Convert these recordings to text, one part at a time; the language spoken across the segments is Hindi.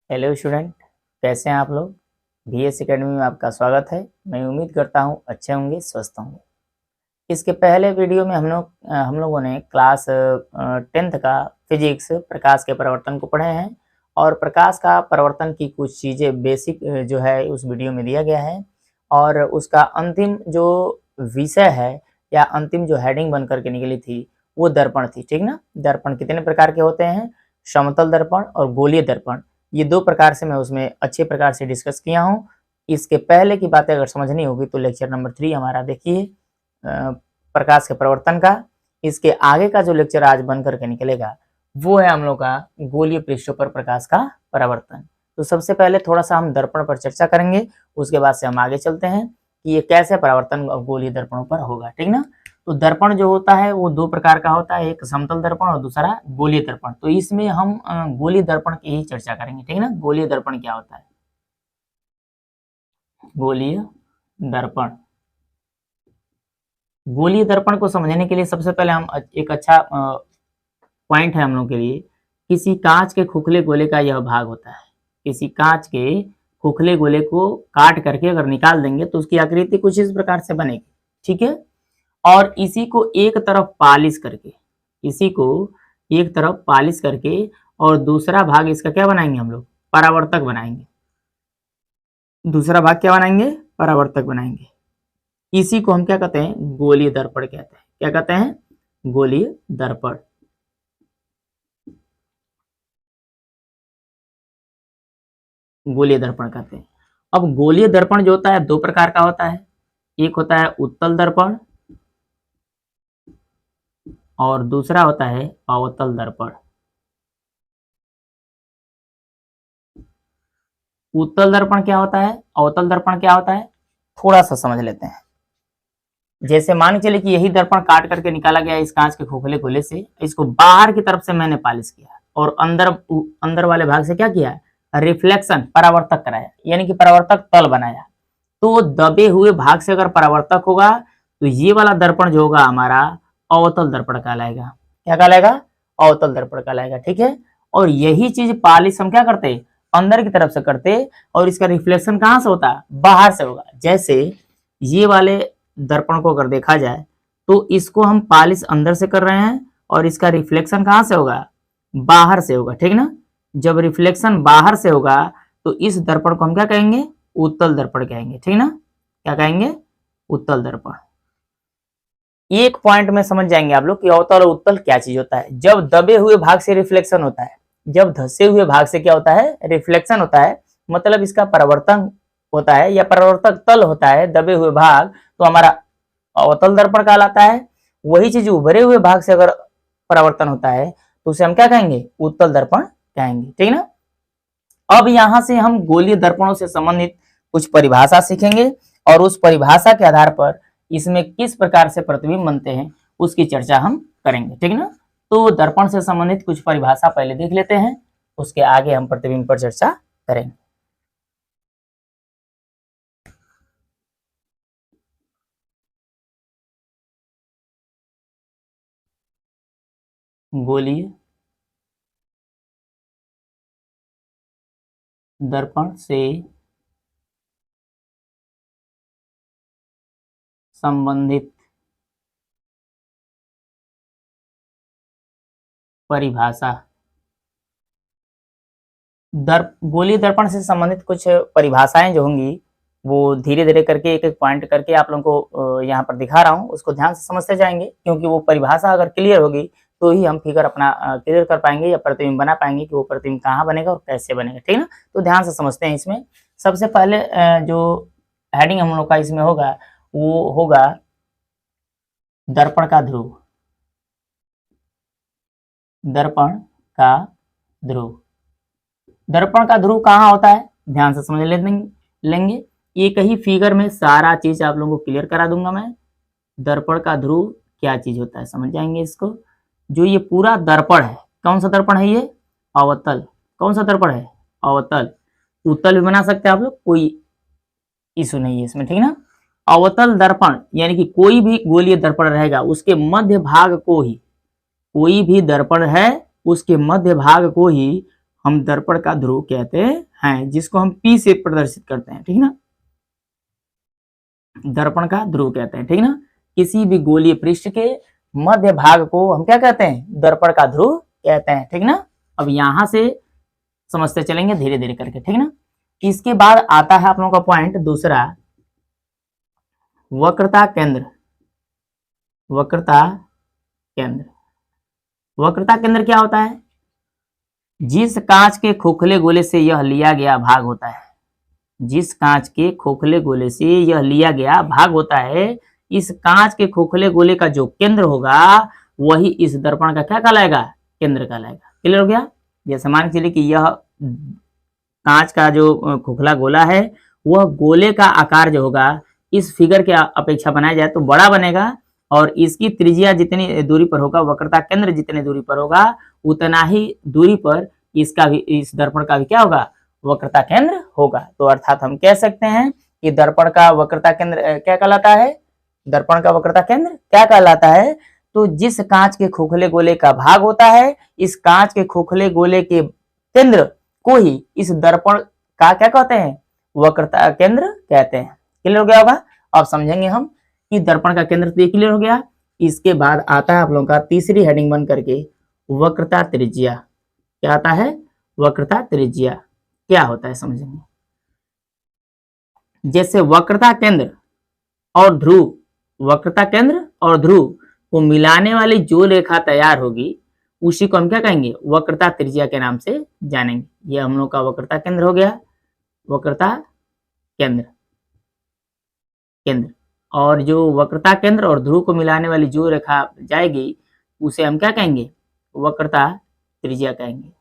हेलो स्टूडेंट, कैसे हैं आप लोग। बीएस एकेडमी में आपका स्वागत है। मैं उम्मीद करता हूं अच्छे होंगे, स्वस्थ होंगे। इसके पहले वीडियो में हम लोगों ने क्लास 10th का फिजिक्स प्रकाश के परिवर्तन को पढ़े हैं और प्रकाश का परिवर्तन की कुछ चीज़ें बेसिक जो है उस वीडियो में दिया गया है। और उसका अंतिम जो विषय है या अंतिम जो हेडिंग बन करके निकली थी वो दर्पण थी, ठीक ना। दर्पण कितने प्रकार के होते हैं? समतल दर्पण और गोलीय दर्पण। ये दो प्रकार से मैं उसमें अच्छे प्रकार से डिस्कस किया हूँ। इसके पहले की बातें अगर समझनी होगी तो लेक्चर नंबर 3 हमारा देखिए, प्रकाश के परिवर्तन का। इसके आगे का जो लेक्चर आज बन करके निकलेगा वो है हम लोग का गोलीय पृष्ठों पर प्रकाश का परावर्तन। तो सबसे पहले थोड़ा सा हम दर्पण पर चर्चा करेंगे, उसके बाद से हम आगे चलते हैं कि ये कैसे परावर्तन गोलीय दर्पणों पर होगा, ठीक ना। तो दर्पण जो होता है वो दो प्रकार का होता है, एक समतल दर्पण और दूसरा गोलीय दर्पण। तो इसमें हम गोलीय दर्पण की ही चर्चा करेंगे, ठीक ना। गोलीय दर्पण क्या होता है? गोलीय दर्पण, गोलीय दर्पण को समझने के लिए सबसे पहले हम एक अच्छा पॉइंट है हम लोग के लिए, किसी कांच के खोखले गोले का यह भाग होता है। किसी कांच के खोखले गोले को काट करके अगर निकाल देंगे तो उसकी आकृति कुछ इस प्रकार से बनेगी, ठीक है। और इसी को एक तरफ पालिश करके, इसी को एक तरफ पालिश करके और दूसरा भाग इसका क्या बनाएंगे हम लोग? परावर्तक बनाएंगे। दूसरा भाग क्या बनाएंगे? परावर्तक बनाएंगे। इसी को हम क्या कहते हैं? गोलीय दर्पण कहते हैं। क्या कहते हैं? गोलीय दर्पण। गोलीय दर्पण कहते हैं। अब गोलीय दर्पण जो होता है दो प्रकार का होता है, एक होता है उत्तल दर्पण और दूसरा होता है अवतल दर्पण। उत्तल दर्पण क्या होता है, अवतल दर्पण क्या होता है, थोड़ा सा समझ लेते हैं। जैसे मान के चले कि यही दर्पण काट करके निकाला गया इस कांच के खोखले गोले से, इसको बाहर की तरफ से मैंने पॉलिश किया और अंदर वाले भाग से क्या किया? रिफ्लेक्शन, परावर्तक कराया, यानी कि परावर्तक तल बनाया। तो दबे हुए भाग से अगर परावर्तक होगा तो ये वाला दर्पण जो होगा हमारा अवतल दर्पण कहलाएगा। क्या कहलाएगा? अवतल दर्पण कहलाएगा, ठीक है। और यही चीज पॉलिश हम क्या करते? अंदर की तरफ से करते और इसका रिफ्लेक्शन कहां से होता? बाहर से होगा। जैसे ये वाले दर्पण को अगर देखा जाए तो इसको हम पॉलिश अंदर से कर रहे हैं और इसका रिफ्लेक्शन कहां से होगा? बाहर से होगा, ठीक ना। जब रिफ्लेक्शन बाहर से होगा तो इस दर्पण को हम क्या कहेंगे? उत्तल दर्पण कहेंगे, ठीक ना। क्या कहेंगे? उत्तल दर्पण। एक पॉइंट में समझ जाएंगे आप लोग कि अवतल और उत्तल क्या चीज होता है। जब दबे हुए भाग से रिफ्लेक्शन होता है, जब धसे हुए भाग से क्या होता है? रिफ्लेक्शन होता है, मतलब इसका परावर्तन होता है या परावर्तक तल होता है दबे हुए भाग, तो हमारा अवतल दर्पण कहलाता है। वही चीज उभरे हुए भाग से अगर परावर्तन होता है तो उसे हम क्या कहेंगे? उत्तल दर्पण कहेंगे, ठीक ना। अब यहां से हम गोलीय दर्पणों से संबंधित कुछ परिभाषा सीखेंगे और उस परिभाषा के आधार पर इसमें किस प्रकार से प्रतिबिंब बनते हैं उसकी चर्चा हम करेंगे, ठीक ना। तो दर्पण से संबंधित कुछ परिभाषा पहले देख लेते हैं, उसके आगे हम प्रतिबिंब पर चर्चा करेंगे। गोलीय दर्पण से संबंधित परिभाषा। गोलीय दर्पण से संबंधित कुछ परिभाषाएं जो होंगी वो धीरे धीरे करके एक एक पॉइंट करके आप लोगों को यहाँ पर दिखा रहा हूँ, उसको ध्यान से समझते जाएंगे, क्योंकि वो परिभाषा अगर क्लियर होगी तो ही हम फिगर अपना क्लियर कर पाएंगे या प्रतिबिंब बना पाएंगे कि वो प्रतिबिंब कहाँ बनेगा और कैसे बनेगा, ठीक ना। तो ध्यान से समझते हैं। इसमें सबसे पहले जो हेडिंग हम लोग का इसमें होगा वो होगा दर्पण का ध्रुव। दर्पण का ध्रुव, दर्पण का ध्रुव कहाँ होता है? ध्यान से समझ लेंगे। एक ही फिगर में सारा चीज आप लोगों को क्लियर करा दूंगा मैं। दर्पण का ध्रुव क्या चीज होता है समझ जाएंगे इसको। जो ये पूरा दर्पण है, कौन सा दर्पण है ये? अवतल। कौन सा दर्पण है? अवतल। उत्तल भी बना सकते हैं आप लोग, कोई इशू नहीं है इसमें, ठीक ना। अवतल दर्पण यानी कि कोई भी गोलीय दर्पण रहेगा उसके मध्य भाग को ही, कोई भी दर्पण है उसके मध्य भाग को ही हम दर्पण का ध्रुव कहते हैं, जिसको हम P से प्रदर्शित करते हैं, ठीक ना, दर्पण का ध्रुव कहते हैं, ठीक ना। किसी भी गोलीय पृष्ठ के मध्य भाग को हम क्या कहते हैं, दर्पण का ध्रुव कहते हैं, ठीक ना। अब यहां से समझते चलेंगे धीरे धीरे करके, ठीक ना। इसके बाद आता है आप लोगों का पॉइंट दूसरा, वक्रता केंद्र। वक्रता केंद्र, वक्रता केंद्र क्या होता है, जिस कांच के खोखले गोले से यह लिया गया भाग होता है, जिस कांच के खोखले गोले से यह लिया गया भाग होता है, इस कांच के खोखले गोले का जो केंद्र होगा वही इस दर्पण का क्या कहलाएगा, केंद्र कहलाएगा। क्लियर हो गया। जैसे मान के चलिए कि यह कांच का जो खोखला गोला है वह गोले का आकार जो होगा इस फिगर के अपेक्षा बनाया जाए तो बड़ा बनेगा, और इसकी त्रिज्या जितनी दूरी पर होगा, वक्रता केंद्र जितनी दूरी पर होगा, उतना ही दूरी पर इसका भी, इस दर्पण का भी क्या होगा, वक्रता केंद्र होगा। तो अर्थात हम कह सकते हैं कि दर्पण का वक्रता केंद्र क्या कहलाता है, दर्पण का वक्रता केंद्र क्या कहलाता है, तो जिस कांच के खोखले गोले का भाग होता है, इस कांच के खोखले गोले के केंद्र को ही इस दर्पण का क्या कहते हैं, वक्रता केंद्र कहते हैं। क्लियर हो गया होगा। अब समझेंगे हम कि दर्पण का केंद्र तो क्लियर हो गया। इसके बाद आता है आप लोगों का तीसरी हेडिंग बन करके वक्रता त्रिज्या। क्या आता है, वक्रता त्रिज्या क्या होता है समझेंगे। जैसे वक्रता केंद्र और ध्रुव, वक्रता केंद्र और ध्रुव को मिलाने वाली जो रेखा तैयार होगी उसी को हम क्या कहेंगे, वक्रता त्रिज्या के नाम से जानेंगे। ये हम लोग का वक्रता केंद्र हो गया, वक्रता केंद्र, केंद्र, और जो वक्रता केंद्र और ध्रुव को मिलाने वाली जो रेखा जाएगी उसे हम क्या कहेंगे, वक्रता त्रिज्या कहेंगे,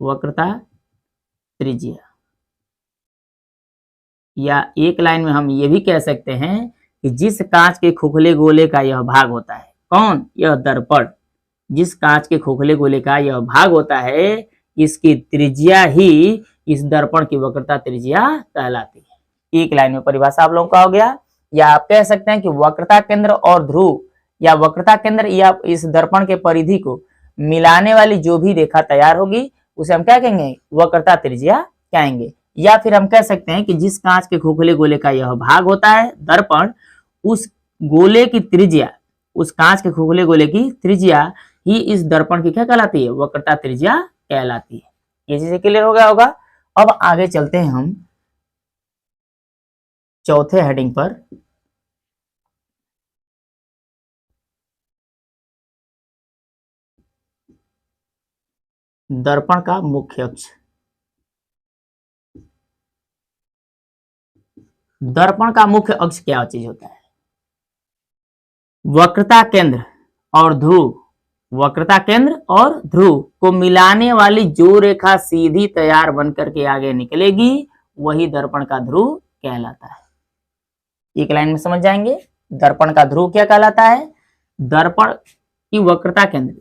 वक्रता त्रिज्या। या एक लाइन में हम ये भी कह सकते हैं कि जिस कांच के खोखले गोले का यह भाग होता है, कौन, यह दर्पण, जिस कांच के खोखले गोले का यह भाग होता है, इसकी त्रिज्या ही इस दर्पण की वक्रता त्रिज्या कहलाती है। एक लाइन में परिभाषा आप लोगों का हो गया। या आप कह सकते हैं कि वक्रता केंद्र और ध्रुव या वक्रता केंद्र या इस दर्पण के परिधि को मिलाने वाली जो भी रेखा तैयार होगी उसे हम क्या कहेंगे, वक्रता त्रिज्या कहेंगे। या फिर हम कह सकते हैं कि जिस कांच के खोखले गोले का यह भाग होता है दर्पण, उस गोले की त्रिज्या, उस कांच के खोखले गोले की त्रिज्या ही इस दर्पण की क्या कहलाती है, वक्रता त्रिज्या कहलाती है। ये चीजें क्लियर हो गया होगा। अब आगे चलते हैं हम चौथे हेडिंग पर, दर्पण का मुख्य अक्ष। दर्पण का मुख्य अक्ष क्या चीज होता है, वक्रता केंद्र और ध्रुव, वक्रता केंद्र और ध्रुव को मिलाने वाली जो रेखा सीधी तैयार बनकर के आगे निकलेगी वही दर्पण का ध्रुव कहलाता है। एक लाइन में समझ जाएंगे, दर्पण का ध्रुव क्या कहलाता है, दर्पण की वक्रता केंद्र,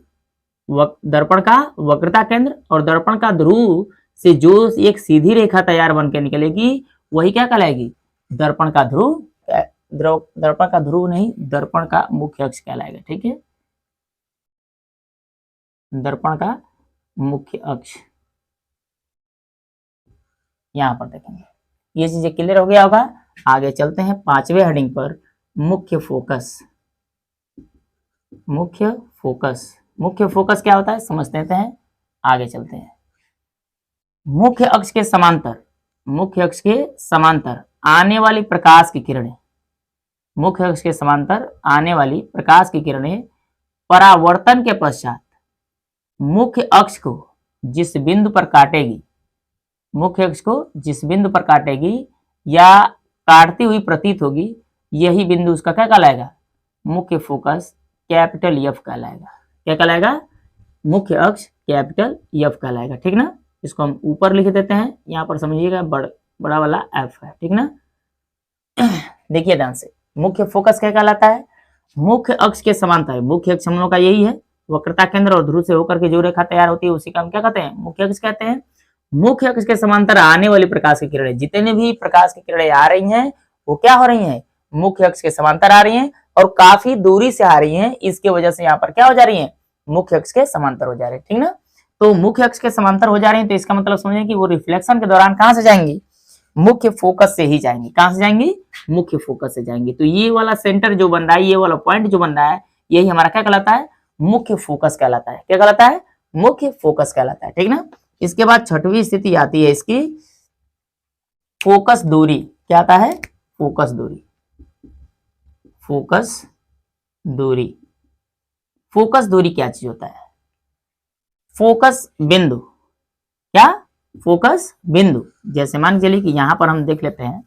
दर्पण का वक्रता केंद्र और दर्पण का ध्रुव से जो एक सीधी रेखा तैयार बनकर निकलेगी वही क्या कहलाएगी, दर्पण का ध्रुव, दर्पण का ध्रुव नहीं, दर्पण का मुख्य अक्ष कहलाएगा। ठीक है, दर्पण का मुख्य अक्ष यहां पर देखेंगे। ये चीजें क्लियर हो गया होगा। आगे चलते हैं पांचवें हेडिंग पर, मुख्य फोकस। मुख्य फोकस, मुख्य फोकस क्या होता है समझते हैं, आगे चलते हैं। मुख्य अक्ष के समांतर, मुख्य अक्ष के समांतर आने वाली प्रकाश की किरणें, मुख्य अक्ष के समांतर आने वाली प्रकाश की किरणें परावर्तन के पश्चात मुख्य अक्ष को जिस बिंदु पर काटेगी, मुख्य अक्ष को जिस बिंदु पर काटेगी या काटती हुई प्रतीत होगी, यही बिंदु उसका क्या कहलाएगा, मुख्य फोकस कैपिटल एफ कहलाएगा। क्या कहलाएगा, मुख्य अक्ष कैपिटल एफ कहलाएगा। ठीक ना, इसको हम ऊपर लिख देते हैं, यहाँ पर समझिएगा बड़ा वाला एफ है। ठीक ना, देखिए ध्यान से, मुख्य फोकस क्या कहलाता है, मुख्य अक्ष के समांतर है। मुख्य अक्ष हम लोग का यही है, वक्रता केंद्र और ध्रुव से होकर के जो रेखा तैयार होती है उसी का हम क्या कहते हैं, मुख्य अक्ष कहते हैं। मुख्य अक्ष के समांतर आने वाली प्रकाश की किरणें, जितने भी प्रकाश की किरणें आ रही हैं वो क्या हो रही हैं, मुख्य अक्ष के समांतर आ रही हैं और काफी दूरी से आ रही हैं, इसके वजह से यहाँ पर क्या हो जा रही है, मुख्य अक्ष के समांतर हो जा रहे हैं। ठीक ना, तो मुख्य अक्ष के समांतर हो जा रही है, तो इसका मतलब समझें कि वो रिफ्लेक्शन के दौरान कहां से जाएंगी, मुख्य फोकस से ही जाएंगी। कहां से जाएंगी, मुख्य फोकस से जाएंगी। तो ये वाला सेंटर जो बन रहा है, ये वाला पॉइंट जो बन रहा है, यही हमारा क्या कहलाता है, मुख्य फोकस कहलाता है। क्या कहलाता है, मुख्य फोकस कहलाता है, ठीक ना। इसके बाद छठवीं स्थिति आती है इसकी फोकस दूरी। क्या आता है, फोकस दूरी। फोकस दूरी, फोकस दूरी क्या चीज होता है, फोकस बिंदु। क्या, फोकस बिंदु। जैसे मान के चलिए कि यहां पर हम देख लेते हैं,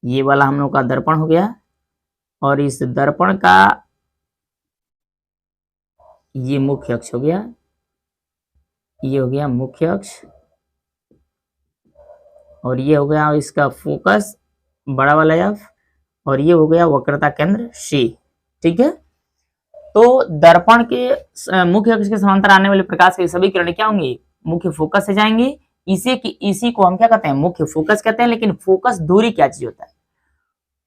ये वाला हम लोग का दर्पण हो गया, और इस दर्पण का ये मुख्य अक्ष हो गया, ये हो गया मुख्य अक्ष, और ये हो गया इसका फोकस बड़ा वाला एफ, और ये हो गया वक्रता केंद्र सी। ठीक है, तो दर्पण के मुख्य अक्ष के समांतर आने वाले प्रकाश की सभी किरणें क्या होंगी, मुख्य फोकस से जाएंगी। इसी को हम क्या कहते हैं, मुख्य फोकस कहते हैं। लेकिन फोकस दूरी क्या चीज होता है,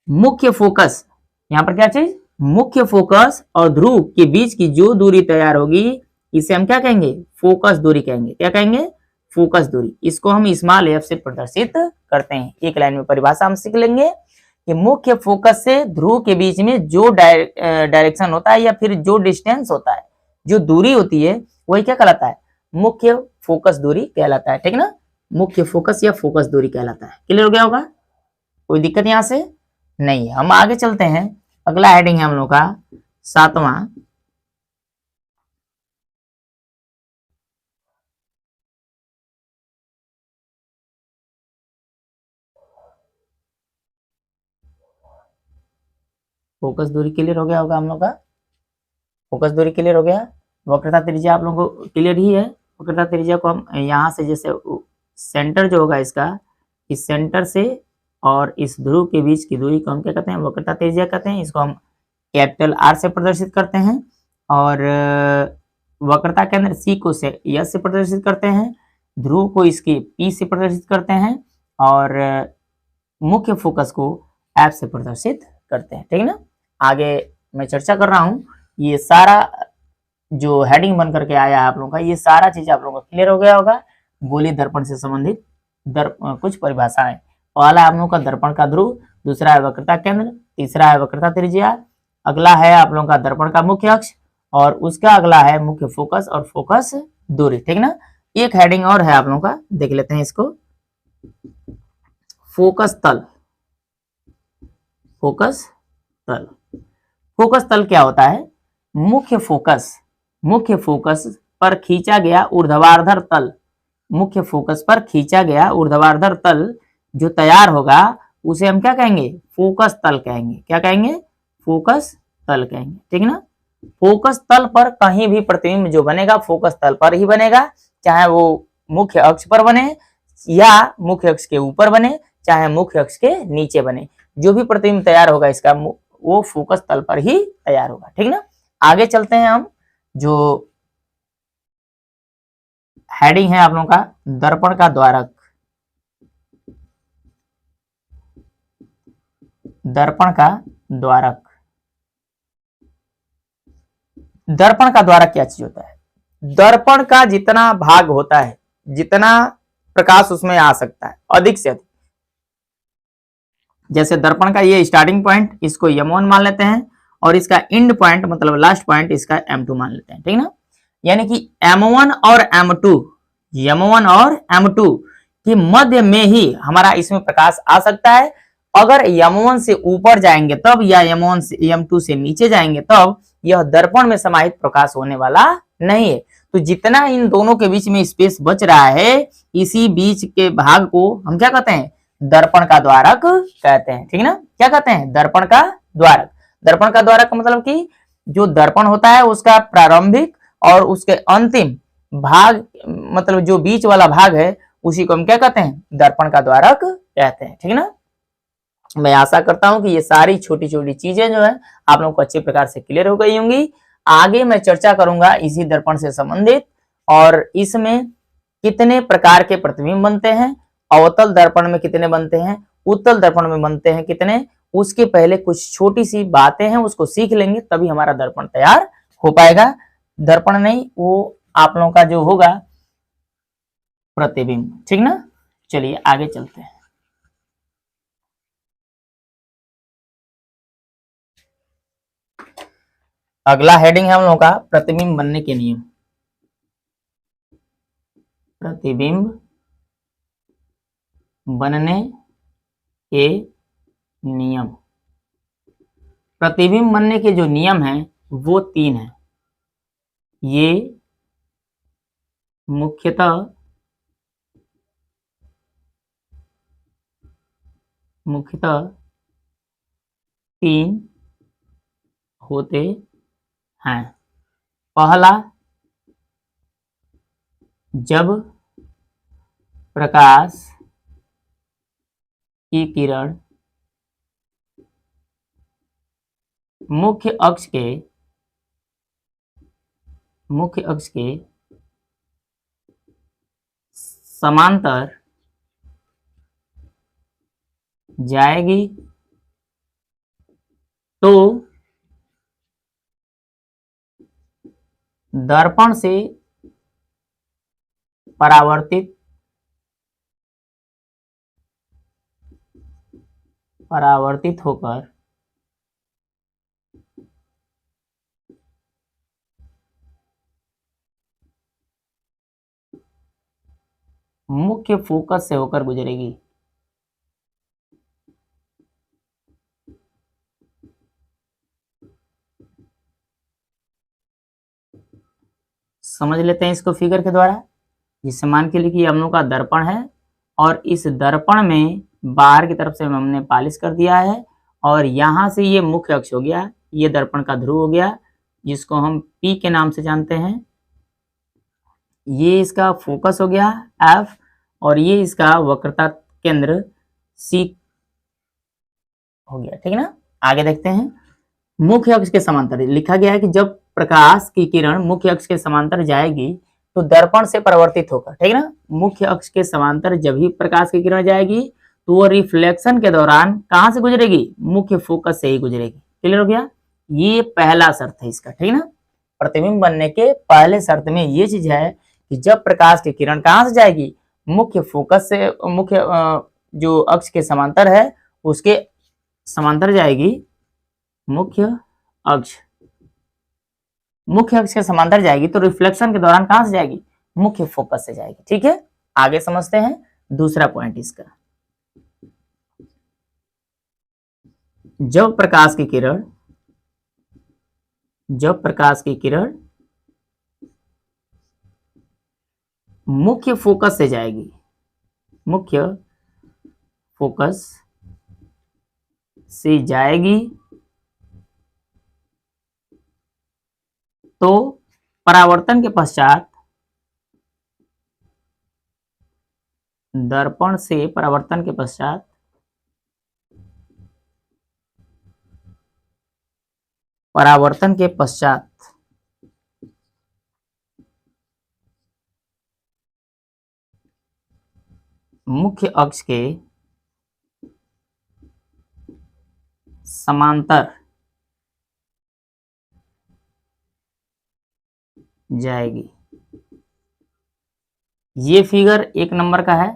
मुख्य फोकस, यहाँ पर क्या चीज, मुख्य फोकस और ध्रुव के बीच की जो दूरी तैयार होगी, इसे हम क्या कहेंगे, फोकस दूरी कहेंगे। क्या कहेंगे, फोकस दूरी। इसको हम स्मॉल एफ से प्रदर्शित करते हैं। एक लाइन में परिभाषा हम सीख लेंगे कि मुख्य फोकस से ध्रुव के बीच में जो डायरेक्शन होता है, या फिर जो डिस्टेंस होता है, जो दूरी होती है, वही क्या कहलाता है, मुख्य फोकस दूरी कहलाता है। ठीक ना, मुख्य फोकस या फोकस दूरी कहलाता है। क्लियर हो गया होगा, कोई दिक्कत यहां से नहीं है। हम आगे चलते हैं, अगला हेडिंग है हम लोग का 7वां, फोकस दूरी। क्लियर हो गया होगा हम लोग का, फोकस दूरी क्लियर हो गया। वक्रता त्रिज्या आप लोगों को क्लियर ही है। वक्रता त्रिज्या को हम यहाँ से, जैसे सेंटर जो होगा इसका, इस सेंटर से और इस ध्रुव के बीच की दूरी को हम क्या कहते हैं, वक्रता त्रिज्या कहते हैं। इसको हम कैपिटल आर से प्रदर्शित करते हैं, और वक्रता केंद्र सी को से एस से प्रदर्शित करते हैं, ध्रुव को इसके पी से प्रदर्शित करते हैं, और मुख्य फोकस को एफ से प्रदर्शित करते हैं। ठीक ना, आगे मैं चर्चा कर रहा हूँ। ये सारा जो हेडिंग बन करके आया है आप लोगों का, ये सारा चीज आप लोगों को क्लियर हो गया होगा। गोलीय दर्पण से संबंधित कुछ परिभाषाएं। पहला आप लोगों का दर्पण का ध्रुव, दूसरा है वक्रता केंद्र, तीसरा है वक्रता त्रिज्या, अगला है आप लोगों का दर्पण का मुख्य अक्ष, और उसका अगला है मुख्य फोकस और फोकस दूरी। ठीक ना, एक हेडिंग और है आप लोगों का, देख लेते हैं इसको, फोकस तल। फोकस तल, फोकस तल क्या होता है, मुख्य फोकस पर खींचा गया ऊर्ध्वाधर तल, मुख्य फोकस पर खींचा गया ऊर्ध्वाधर तल जो तैयार होगा, उसे हम क्या कहेंगे, फोकस तल कहेंगे। क्या कहेंगे, फोकस तल कहेंगे। ठीक ना, फोकस तल पर कहीं भी प्रतिबिंब जो बनेगा, फोकस तल पर ही बनेगा, चाहे वो मुख्य अक्ष पर बने, या मुख्य अक्ष के ऊपर बने, चाहे मुख्य अक्ष के नीचे बने, जो भी प्रतिबिंब तैयार होगा इसका, वो फोकस तल पर ही तैयार होगा। ठीक ना, आगे चलते हैं हम, जो हेडिंग है आप लोगों का, दर्पण का द्वारक। दर्पण का द्वारक, दर्पण का द्वारक क्या चीज होता है, दर्पण का जितना भाग होता है, जितना प्रकाश उसमें आ सकता है, अधिक से अधिक, जैसे दर्पण का ये स्टार्टिंग पॉइंट, इसको m1 मान लेते हैं, और इसका एंड पॉइंट मतलब लास्ट पॉइंट इसका m2 मान लेते हैं। ठीक ना, यानी कि m1 और m2 के मध्य में ही हमारा इसमें प्रकाश आ सकता है। अगर m1 से ऊपर जाएंगे तब, या m1 से m2 से नीचे जाएंगे तब, यह दर्पण में समाहित प्रकाश होने वाला नहीं है। तो जितना इन दोनों के बीच में स्पेस बच रहा है, इसी बीच के भाग को हम क्या कहते हैं, दर्पण का द्वारक कहते हैं। ठीक ना, क्या कहते हैं, दर्पण का द्वारक। दर्पण का द्वारक का मतलब कि जो दर्पण होता है उसका प्रारंभिक और उसके अंतिम भाग, मतलब जो बीच वाला भाग है, उसी को हम क्या कहते हैं, दर्पण का द्वारक कहते हैं। ठीक ना, मैं आशा करता हूं कि ये सारी छोटी छोटी चीजें जो है आप लोगों को अच्छे प्रकार से क्लियर हो गई होंगी। आगे मैं चर्चा करूंगा इसी दर्पण से संबंधित, और इसमें कितने प्रकार के प्रतिबिंब बनते हैं, अवतल दर्पण में कितने बनते हैं, उत्तल दर्पण में बनते हैं कितने, उसके पहले कुछ छोटी सी बातें हैं, उसको सीख लेंगे तभी हमारा दर्पण तैयार हो पाएगा। दर्पण नहीं, वो आप लोगों का जो होगा प्रतिबिंब, ठीक ना। चलिए आगे चलते हैं। अगला हेडिंग है हम लोगों का प्रतिबिंब बनने के नियम। प्रतिबिंब बनने के नियम। प्रतिबिंब बनने के जो नियम हैं वो 3 हैं। ये मुख्यतः मुख्यतः 3 होते हैं। पहला, जब प्रकाश की किरण मुख्य अक्ष के समांतर जाएगी तो दर्पण से परावर्तित होकर मुख्य फोकस से होकर गुजरेगी। समझ लेते हैं इसको फिगर के द्वारा। जिससे मान के लिए कि हम लोग का दर्पण है और इस दर्पण में बाहर की तरफ से हमने पॉलिश कर दिया है और यहाँ से ये मुख्य अक्ष हो गया, ये दर्पण का ध्रुव हो गया जिसको हम P के नाम से जानते हैं। ये इसका फोकस हो गया F और ये इसका वक्रता केंद्र C हो गया, ठीक है ना। आगे देखते हैं। मुख्य अक्ष के समांतर लिखा गया है कि जब प्रकाश की किरण मुख्य अक्ष के समांतर जाएगी तो दर्पण से परावर्तित होकर, ठीक है ना। मुख्य अक्ष के समांतर जब ही प्रकाश की किरण जाएगी तो वो रिफ्लेक्शन के दौरान कहां से गुजरेगी, मुख्य फोकस से ही गुजरेगी। क्लियर हो गया। ये पहला शर्त है इसका, ठीक है ना। प्रतिबिंब बनने के पहले शर्त में ये चीज है कि जब प्रकाश की किरण कहां से जाएगी, मुख्य फोकस से, मुख्य जो अक्ष के समांतर है उसके समांतर जाएगी। मुख्य अक्ष के समांतर जाएगी तो रिफ्लेक्शन के दौरान कहां से जाएगी, मुख्य फोकस से जाएगी। ठीक है, आगे समझते हैं दूसरा पॉइंट इसका। जब प्रकाश की किरण मुख्य फोकस से जाएगी, मुख्य फोकस से जाएगी तो परावर्तन के पश्चात दर्पण से परावर्तन के पश्चात मुख्य अक्ष के समांतर जाएगी। ये फिगर 1 नंबर का है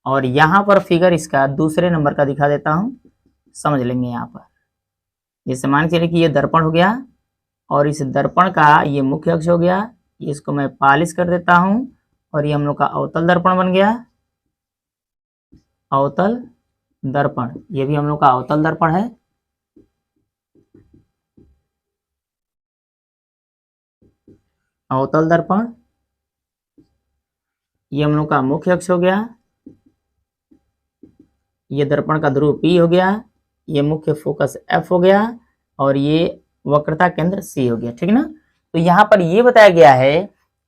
और यहां पर फिगर इसका दूसरे नंबर का दिखा देता हूं, समझ लेंगे। यहां पर जैसे मान के चलिए कि ये दर्पण हो गया और इस दर्पण का ये मुख्य अक्ष हो गया, इसको मैं पॉलिश कर देता हूं और ये हम लोग का अवतल दर्पण बन गया। अवतल दर्पण, ये भी हम लोग का अवतल दर्पण है। अवतल दर्पण, ये हम लोग का मुख्य अक्ष हो गया, ये दर्पण का ध्रुव P हो गया, ये मुख्य फोकस F हो गया और ये वक्रता केंद्र C हो गया। ठीक ना। तो यहाँ पर ये बताया गया है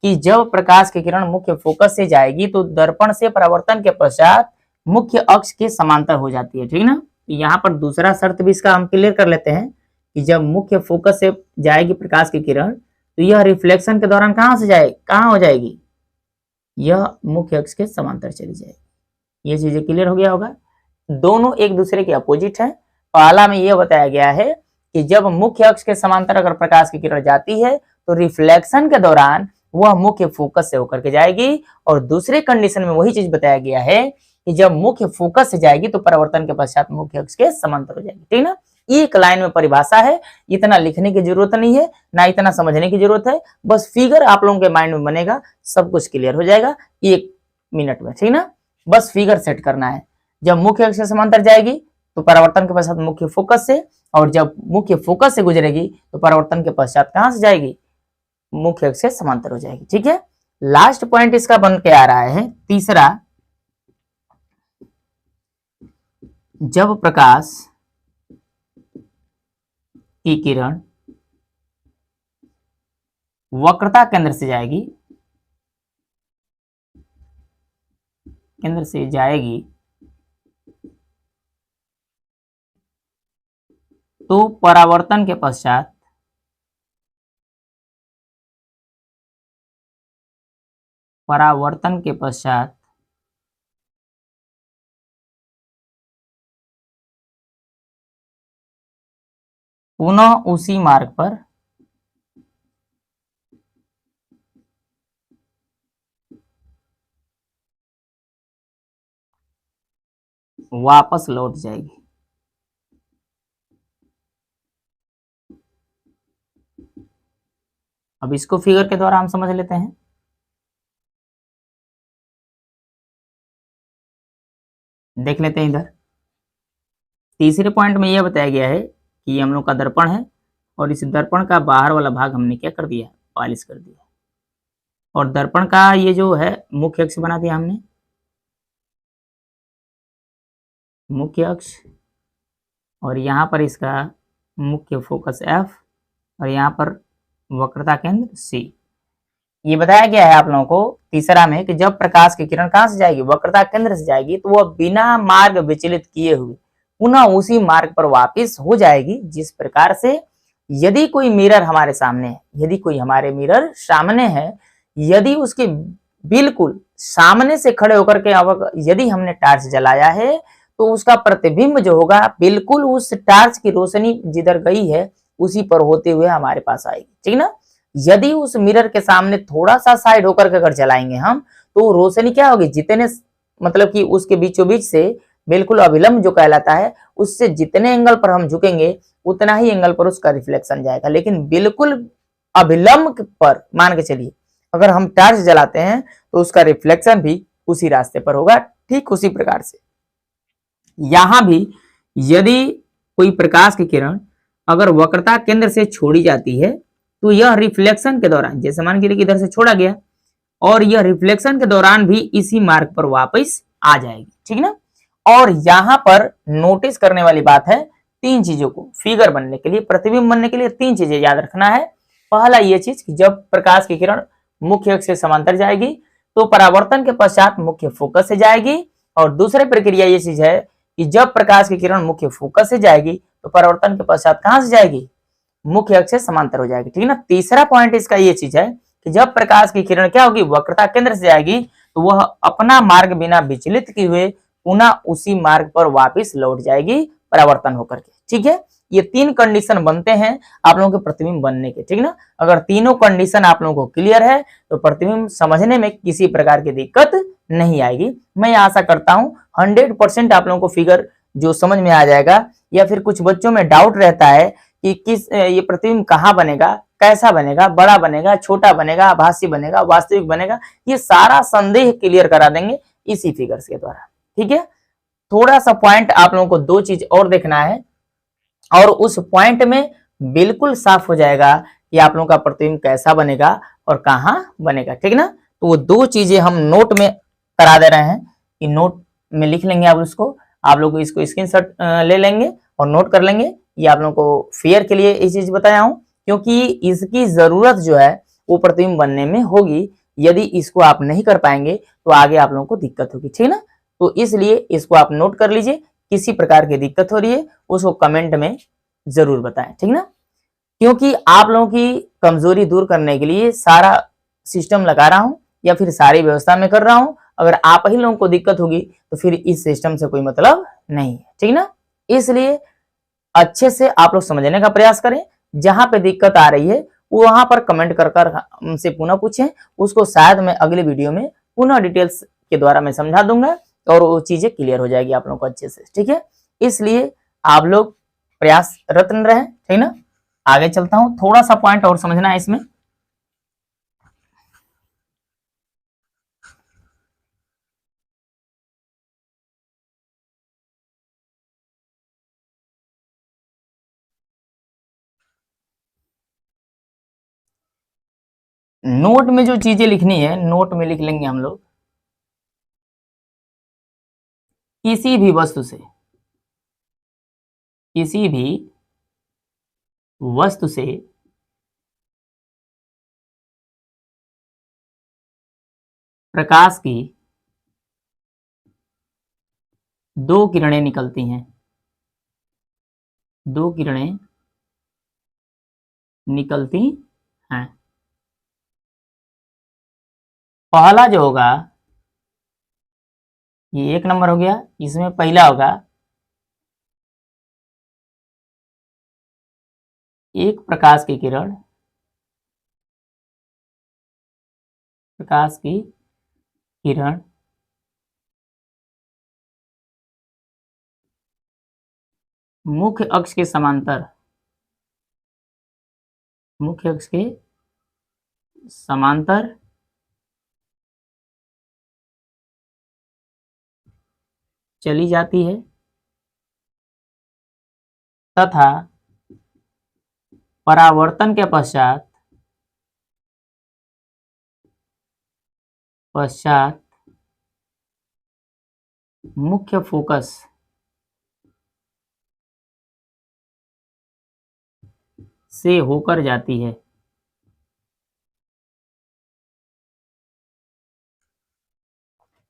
कि जब प्रकाश की किरण मुख्य फोकस से जाएगी तो दर्पण से परावर्तन के पश्चात मुख्य अक्ष के समांतर हो जाती है। ठीक ना। तो यहाँ पर दूसरा शर्त भी इसका हम क्लियर कर लेते हैं कि जब मुख्य फोकस से जाएगी प्रकाश की किरण तो यह रिफ्लेक्शन के दौरान कहाँ हो जाएगी, यह मुख्य अक्ष के समांतर चली जाएगी। ये चीजें क्लियर हो गया होगा। दोनों एक दूसरे के अपोजिट है। पहला में यह बताया गया है कि जब मुख्य अक्ष के समांतर अगर प्रकाश की किरण जाती है तो रिफ्लेक्शन के दौरान वह मुख्य फोकस से होकर के जाएगी। और दूसरे कंडीशन में वही चीज बताया गया है कि जब मुख्य फोकस से जाएगी तो परावर्तन के पश्चात मुख्य अक्ष के समांतर हो जाएगी। ठीक ना, एक लाइन में परिभाषा है, इतना लिखने की जरूरत नहीं है, ना इतना समझने की जरूरत है, बस फिगर आप लोगों के माइंड में बनेगा, सब कुछ क्लियर हो जाएगा 1 मिनट में। ठीक ना, बस फिगर सेट करना है। जब मुख्य अक्ष से समांतर जाएगी तो परावर्तन के पश्चात मुख्य फोकस से, और जब मुख्य फोकस से गुजरेगी तो परावर्तन के पश्चात कहां से जाएगी, मुख्य अक्ष से समांतर हो जाएगी। ठीक है, लास्ट पॉइंट इसका बन के आ रहा है तीसरा, जब प्रकाश की किरण वक्रता केंद्र से जाएगी, केंद्र से जाएगी तो परावर्तन के पश्चात पुनः उसी मार्ग पर वापस लौट जाएगी। अब इसको फिगर के द्वारा हम समझ लेते हैं। देख लेते हैं इधर, तीसरे पॉइंट में यह बताया गया है कि हम लोग का दर्पण है और इस दर्पण का बाहर वाला भाग हमने क्या कर दिया, पॉलिश कर दिया, और दर्पण का ये जो है मुख्य अक्ष बना दिया हमने, मुख्य अक्ष, और यहाँ पर इसका मुख्य फोकस F, और यहाँ पर वक्रता केंद्र C। ये बताया गया है आप लोगों को तीसरा में कि जब प्रकाश की किरण कहां से जाएगी, वक्रता केंद्र से जाएगी, तो वह बिना मार्ग विचलित किए हुए पुनः उसी मार्ग पर वापस हो जाएगी। जिस प्रकार से यदि कोई मिरर हमारे सामने है, यदि कोई हमारे मिरर सामने है, यदि उसके बिल्कुल सामने से खड़े होकर के यदि हमने टार्च जलाया है तो उसका प्रतिबिंब जो होगा बिल्कुल उस टार्च की रोशनी जिधर गई है उसी पर होते हुए हमारे पास आएगी। ठीक ना, यदि उस मिरर के सामने थोड़ा सा साइड होकर के अगर जलाएंगे हम तो रोशनी क्या होगी, जितने मतलब कि उसके बीचों बीच से बिल्कुल अभिलंब जो कहलाता है, उससे जितने एंगल पर हम झुकेंगे उतना ही एंगल पर उसका रिफ्लेक्शन जाएगा। लेकिन बिल्कुल अभिलंब पर मान के चलिए अगर हम टार्च जलाते हैं तो उसका रिफ्लेक्शन भी उसी रास्ते पर होगा। ठीक उसी प्रकार से यहां भी यदि कोई प्रकाश की किरण अगर वक्रता केंद्र से छोड़ी जाती है तो यह रिफ्लेक्शन के दौरान, जैसे मान के लिए इधर से छोड़ा गया, और यह रिफ्लेक्शन के दौरान भी इसी मार्ग पर वापस आ जाएगी। ठीक ना, और यहां पर नोटिस करने वाली बात है, 3 चीजों को फिगर बनने के लिए, प्रतिबिंब बनने के लिए 3 चीजें याद रखना है। पहला ये चीज कि जब प्रकाश की किरण मुख्य अक्ष से समांतर जाएगी तो परावर्तन के पश्चात मुख्य फोकस से जाएगी, और दूसरी प्रक्रिया ये चीज है कि जब प्रकाश की किरण मुख्य फोकस से जाएगी तो परावर्तन के पश्चात कहां से जाएगी, मुख्य अक्ष से समांतर हो जाएगी। ठीक है ना, तीसरा पॉइंट इसका ये चीज है कि जब प्रकाश की किरण क्या होगी, वक्रता केंद्र से जाएगी तो वह अपना मार्ग बिना विचलित किए हुए पुनः उसी मार्ग पर वापस लौट जाएगी परावर्तन होकर के। ठीक है, ये 3 कंडीशन बनते हैं आप लोगों के प्रतिबिंब बनने के। ठीक ना, अगर तीनों कंडीशन आप लोगों को क्लियर है तो प्रतिबिंब समझने में किसी प्रकार की दिक्कत नहीं आएगी। मैं आशा करता हूं 100% आप लोगों को फिगर जो समझ में आ जाएगा, या फिर कुछ बच्चों में डाउट रहता है कि किस ये प्रतिबिंब कहाँ बनेगा, कैसा बनेगा, बड़ा बनेगा, छोटा बनेगा, आभासी बनेगा, वास्तविक बनेगा, ये सारा संदेह क्लियर करा देंगे इसी फिगर्स के द्वारा। ठीक है, थोड़ा सा पॉइंट आप लोगों को 2 चीज और देखना है, और उस पॉइंट में बिल्कुल साफ हो जाएगा कि आप लोगों का प्रतिबिंब कैसा बनेगा और कहाँ बनेगा। ठीक ना, तो वो 2 चीजें हम नोट में करा दे रहे हैं कि नोट में लिख लेंगे आप उसको, आप लोग इसको स्क्रीनशॉट ले लेंगे और नोट कर लेंगे। ये आप लोगों को फेयर के लिए ये चीज बताया हूं क्योंकि इसकी जरूरत जो है वो प्रतिबिंब बनने में होगी। यदि इसको आप नहीं कर पाएंगे तो आगे आप लोगों को दिक्कत होगी। ठीक ना, तो इसलिए इसको आप नोट कर लीजिए, किसी प्रकार की दिक्कत हो रही है उसको कमेंट में जरूर बताएं। ठीक ना, क्योंकि आप लोगों की कमजोरी दूर करने के लिए सारा सिस्टम लगा रहा हूं या फिर सारी व्यवस्था में कर रहा हूं। अगर आप ही लोगों को दिक्कत होगी तो फिर इस सिस्टम से कोई मतलब नहीं है। ठीक ना, इसलिए अच्छे से आप लोग समझने का प्रयास करें, जहां पे दिक्कत आ रही है वहां पर कमेंट कर कर हमसे पुनः पूछें, उसको शायद मैं अगले वीडियो में पुनः डिटेल्स के द्वारा मैं समझा दूंगा और वो चीजें क्लियर हो जाएगी आप लोगों को अच्छे से, ठीक है। इसलिए आप लोग प्रयासरत रहें, ठीक ना। आगे चलता हूं, थोड़ा सा पॉइंट और समझना है इसमें। नोट में जो चीजें लिखनी है, नोट में लिख लेंगे हम लोग। किसी भी वस्तु से, किसी भी वस्तु से प्रकाश की दो किरणें निकलती हैं, दो किरणें निकलती हैं। पहला जो होगा, ये 1 नंबर हो गया, इसमें पहला होगा एक प्रकाश की किरण, प्रकाश की किरण मुख्य अक्ष के समांतर, मुख्य अक्ष के समांतर चली जाती है तथा परावर्तन के पश्चात मुख्य फोकस से होकर जाती है।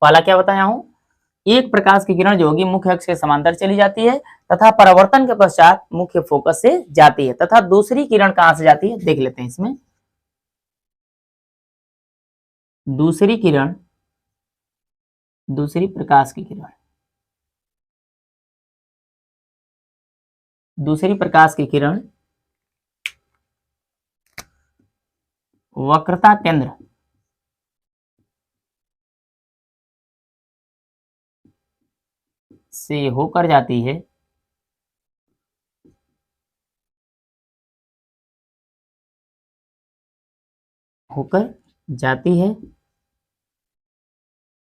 पहला क्या बताया हूं, एक प्रकाश की किरण जो होगी मुख्य अक्ष के समांतर चली जाती है तथा परावर्तन के पश्चात मुख्य फोकस से जाती है, तथा दूसरी किरण कहां से जाती है देख लेते हैं इसमें। दूसरी किरण, दूसरी प्रकाश की किरण, दूसरी प्रकाश की किरण वक्रता केंद्र से होकर जाती है, होकर जाती है,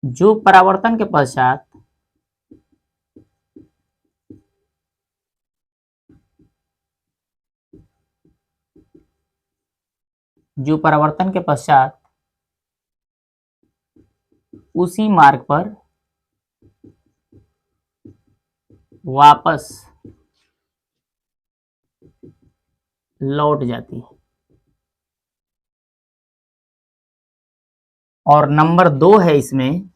जो परावर्तन के पश्चात जो परावर्तन के पश्चात उसी मार्ग पर वापस लौट जाती है। और नंबर 2 है इसमें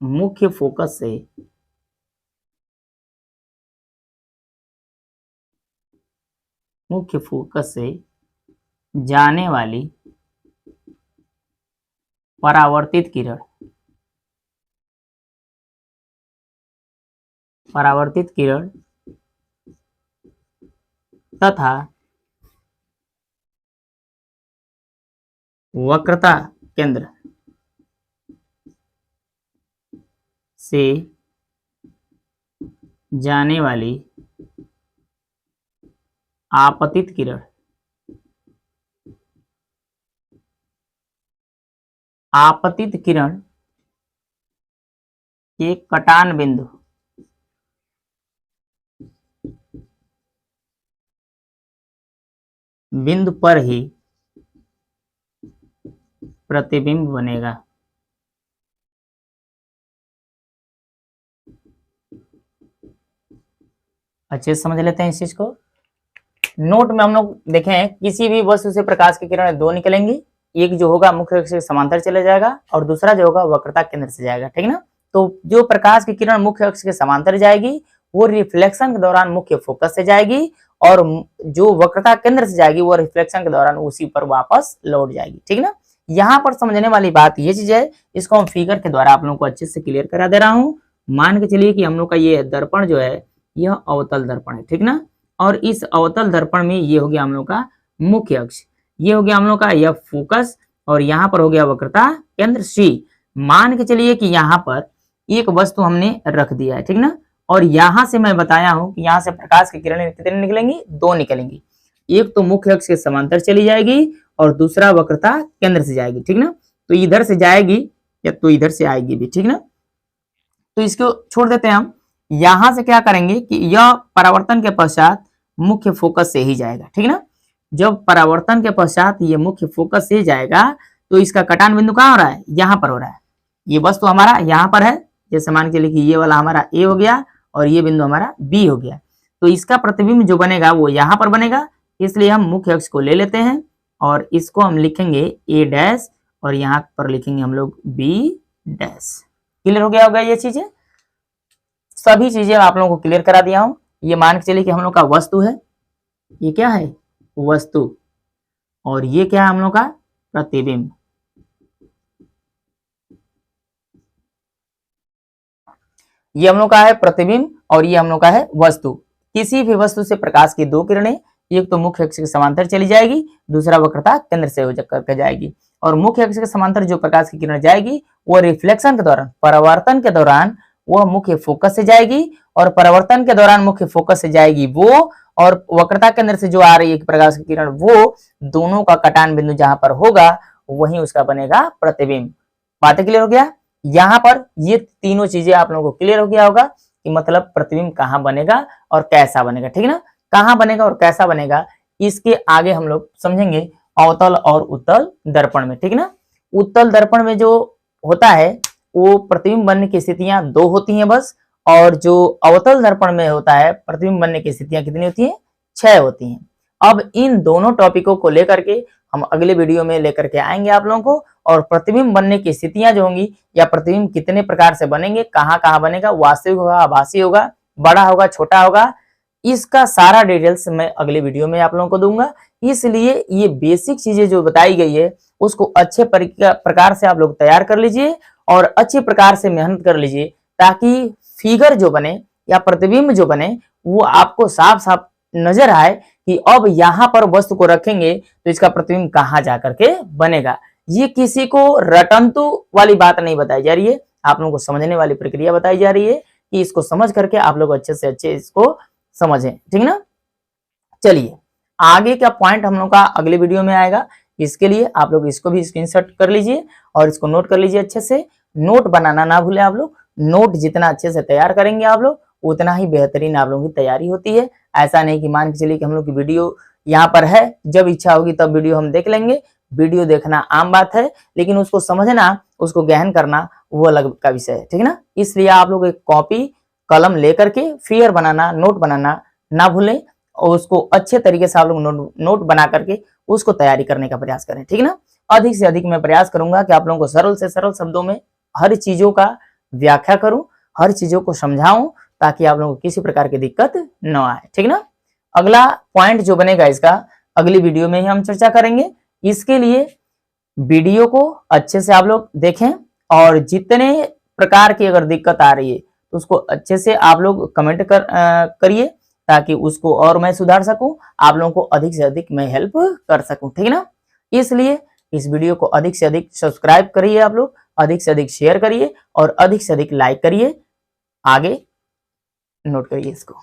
मुख्य फोकस से जाने वाली परावर्तित किरण, परावर्तित किरण तथा वक्रता केंद्र से जाने वाली आपतित किरण, आपतित किरण के कटान बिंदु पर ही प्रतिबिंब बनेगा। अच्छे से समझ लेते हैं इस चीज को। नोट में हम लोग देखें, किसी भी वस्तु से प्रकाश की किरणें दो निकलेंगी, एक जो होगा मुख्य अक्ष के समांतर चले जाएगा और दूसरा जो होगा वक्रता केंद्र से जाएगा, ठीक ना। तो जो प्रकाश की किरण मुख्य अक्ष के समांतर जाएगी वो रिफ्लेक्शन के दौरान मुख्य फोकस से जाएगी, और जो वक्रता केंद्र से जाएगी वो रिफ्लेक्शन के दौरान उसी पर वापस लौट जाएगी, ठीक ना। यहाँ पर समझने वाली बात ये चीज है, इसको हम फिगर के द्वारा आप लोगों को अच्छे से क्लियर करा दे रहा हूँ। मान के चलिए कि हम लोग का ये दर्पण जो है यह अवतल दर्पण है, ठीक ना। और इस अवतल दर्पण में ये हो गया हम लोग का मुख्य अक्ष, ये हो गया हम लोग का यह फोकस, और यहाँ पर हो गया वक्रता केंद्र C। मान के चलिए कि यहाँ पर एक वस्तु हमने रख दिया है, ठीक ना। और यहाँ से मैं बताया हूँ कि यहाँ से प्रकाश की किरणें कितनी निकलेंगी, 2 निकलेंगी। एक तो मुख्य अक्ष के समांतर चली जाएगी और दूसरा वक्रता केंद्र से जाएगी, ठीक ना। तो इधर से जाएगी या तो इधर से आएगी भी, ठीक ना। तो इसको छोड़ देते हैं हम। यहां से क्या करेंगे कि यह परावर्तन के पश्चात मुख्य फोकस से ही जाएगा, ठीक ना। जब परावर्तन के पश्चात ये मुख्य फोकस से जाएगा तो इसका कटान बिंदु कहाँ हो रहा है, यहाँ पर हो रहा है। ये वस्तु हमारा यहाँ पर है, जैसे मान के चलिए कि ये वाला हमारा A हो गया और ये बिंदु हमारा B हो गया। तो इसका प्रतिबिंब जो बनेगा वो यहाँ पर बनेगा, इसलिए हम मुख्य अक्ष को ले लेते हैं और इसको हम लिखेंगे A डैश और यहाँ पर लिखेंगे हम लोग B डैश। क्लियर हो गया होगा ये चीजें, सभी चीजें आप लोगों को क्लियर करा दिया हूं। ये मान के चलिए कि हम लोग का वस्तु है, ये क्या है वस्तु, और ये क्या है हम लोग का प्रतिबिंब। ये हम लोग का है प्रतिबिंब और ये हम लोग का है वस्तु। किसी भी वस्तु से प्रकाश की 2 किरणें, एक तो मुख्य अक्ष के समांतर चली जाएगी, दूसरा वक्रता केंद्र से हो करके जाएगी। और मुख्य अक्ष के समांतर जो प्रकाश की किरण जाएगी वो रिफ्लेक्शन के दौरान, परावर्तन के दौरान वह मुख्य फोकस से जाएगी, और परावर्तन के दौरान मुख्य फोकस से जाएगी वो, और वक्रता केंद्र से जो आ रही है प्रकाश की किरण वो, दोनों का कटान बिंदु जहां पर होगा वहीं उसका बनेगा प्रतिबिंब। बातें क्लियर हो गया। यहाँ पर ये तीनों चीजें आप लोगों को क्लियर हो गया होगा कि मतलब प्रतिबिंब कहाँ बनेगा और कैसा बनेगा, ठीक है ना। कहाँ बनेगा और कैसा बनेगा इसके आगे हम लोग समझेंगे अवतल और उत्तल दर्पण में, ठीक है ना। उत्तल दर्पण में जो होता है वो प्रतिबिंब बनने की स्थितियां 2 होती हैं बस, और जो अवतल दर्पण में होता है प्रतिबिंब बनने की स्थितियां कितनी होती हैं, 6 होती हैं। अब इन दोनों टॉपिकों को लेकर के हम अगले वीडियो में लेकर के आएंगे आप लोगों को, और प्रतिबिंब बनने की स्थितियां जो होंगी या प्रतिबिंब कितने प्रकार से बनेंगे, कहाँ कहाँ बनेगा, वास्तविक होगा, आभासी होगा, बड़ा होगा, छोटा होगा, इसका सारा डिटेल्स मैं अगले वीडियो में आप लोगों को दूंगा। इसलिए ये बेसिक चीजें जो बताई गई है उसको अच्छे प्रकार से आप लोग तैयार कर लीजिए और अच्छे प्रकार से मेहनत कर लीजिए, ताकि फिगर जो बने या प्रतिबिंब जो बने वो आपको साफ साफ नजर आए कि अब यहाँ पर वस्तु को रखेंगे तो इसका प्रतिबिंब कहाँ जा करके बनेगा। ये किसी को रटंतु वाली बात नहीं बताई जा रही है, आप लोगों को समझने वाली प्रक्रिया बताई जा रही है कि इसको समझ करके आप लोग अच्छे से अच्छे इसको समझें, ठीक ना। चलिए आगे का पॉइंट हम लोग का अगले वीडियो में आएगा, इसके लिए आप लोग इसको भी स्क्रीनशॉट कर लीजिए और इसको नोट कर लीजिए अच्छे से। नोट बनाना ना भूले आप लोग, नोट जितना अच्छे से तैयार करेंगे आप लोग उतना ही बेहतरीन आप लोगों की तैयारी होती है। ऐसा नहीं कि मान के चलिए कि हम लोग की वीडियो यहाँ पर है, जब इच्छा होगी तब वीडियो हम देख लेंगे। वीडियो देखना आम बात है, लेकिन उसको समझना, उसको गहन करना वो अलग का विषय है, ठीक है ना। इसलिए आप लोग एक कॉपी कलम लेकर के फिगर बनाना, नोट बनाना ना भूलें, और उसको अच्छे तरीके से आप लोग नोट बना करके उसको तैयारी करने का प्रयास करें, ठीक है ना। अधिक से अधिक मैं प्रयास करूंगा कि आप लोगों को सरल से सरल शब्दों में हर चीजों का व्याख्या करूं, हर चीजों को समझाऊं, ताकि आप लोगों को किसी प्रकार की दिक्कत न आए, ठीक ना। अगला पॉइंट जो बनेगा इसका अगली वीडियो में ही हम चर्चा करेंगे। इसके लिए वीडियो को अच्छे से आप लोग देखें, और जितने प्रकार की अगर दिक्कत आ रही है तो उसको अच्छे से आप लोग कमेंट करिए, ताकि उसको और मैं सुधार सकूं, आप लोगों को अधिक से अधिक मैं हेल्प कर सकूं, ठीक है ना। इसलिए इस वीडियो को अधिक से अधिक सब्सक्राइब करिए आप लोग, अधिक से अधिक शेयर करिए और अधिक से अधिक लाइक करिए। आगे नोट करिए इसको।